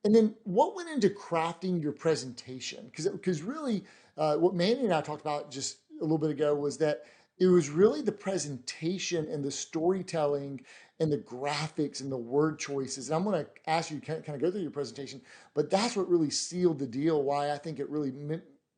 And then what went into crafting your presentation? Because really, what Manny and I talked about just a little bit ago was that it was really the presentation and the storytelling and the graphics and the word choices. And I'm going to ask you to kind of go through your presentation, but that's what really sealed the deal. Why I think it really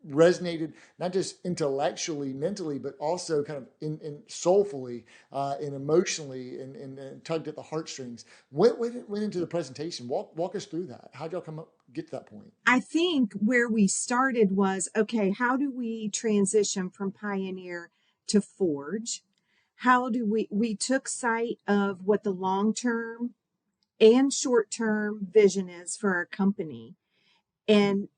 resonated, not just intellectually, mentally, but also kind of in soulfully and emotionally and tugged at the heartstrings. What went into the presentation? Walk us through that. How'd y'all get to that point? I think where we started was, okay, how do we transition from Pioneer to Forge? How do we took sight of what the long-term and short-term vision is for our company, and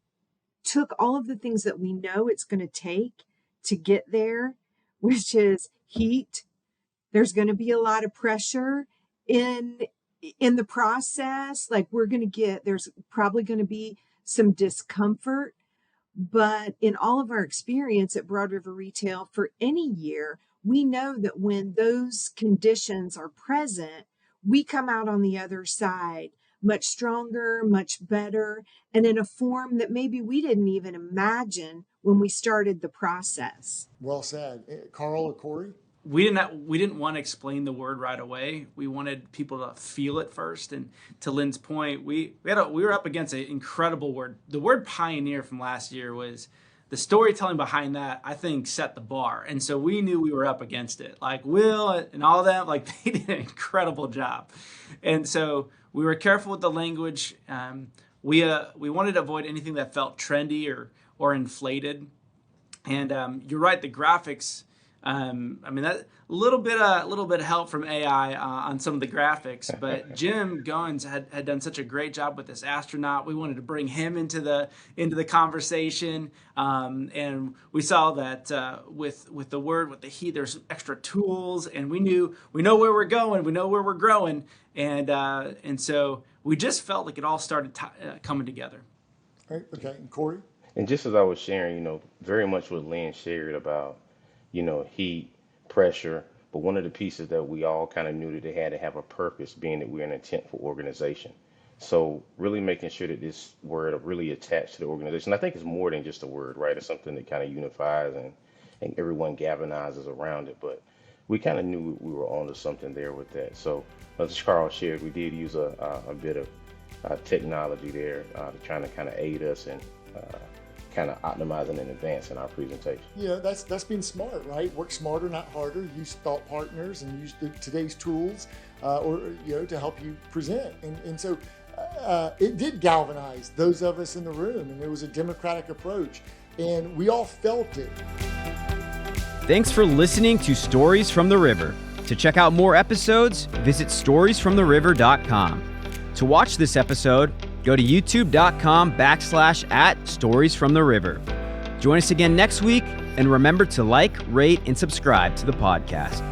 took all of the things that we know it's going to take to get there, which is heat. There's going to be a lot of pressure in the process. Like there's probably going to be some discomfort, but in all of our experience at Broad River Retail for any year, we know that when those conditions are present, we come out on the other side much stronger, much better, and in a form that maybe we didn't even imagine when we started the process. Well said. Carl or Corey? We didn't want to explain the word right away. We wanted people to feel it first. And to Lynn's point, we were up against an incredible word. The word pioneer from last year was the storytelling behind that, I think, set the bar. And so we knew we were up against it. Like Will and all of them, like they did an incredible job. And so we were careful with the language. We wanted to avoid anything that felt trendy or inflated. And you're right, the graphics. That little bit of help from AI on some of the graphics, but Jim Goins had done such a great job with this astronaut. We wanted to bring him into the conversation, and we saw that with the heat, there's extra tools, and we know where we're going, we know where we're growing, and so we just felt like it all started coming together. All right, okay, and Corey. And just as I was sharing, very much what Lynn shared about, heat, pressure, but one of the pieces that we all kind of knew that they had to have a purpose, being that we're an intentful organization. So really making sure that this word are really attached to the organization. I think it's more than just a word, right? It's something that kind of unifies and everyone galvanizes around it. But we kind of knew we were onto something there with that. So as Carl shared, we did use a bit of technology there to trying to kind of aid us in kind of optimizing and advancing our presentation. Yeah, that's being smart, right? Work smarter, not harder. Use thought partners and use today's tools, to help you present. And so it did galvanize those of us in the room, and it was a democratic approach, and we all felt it. Thanks for listening to Stories from the River. To check out more episodes, visit storiesfromtheriver.com. To watch this episode, go to youtube.com/@storiesfromtheriver. Join us again next week, and remember to like, rate, and subscribe to the podcast.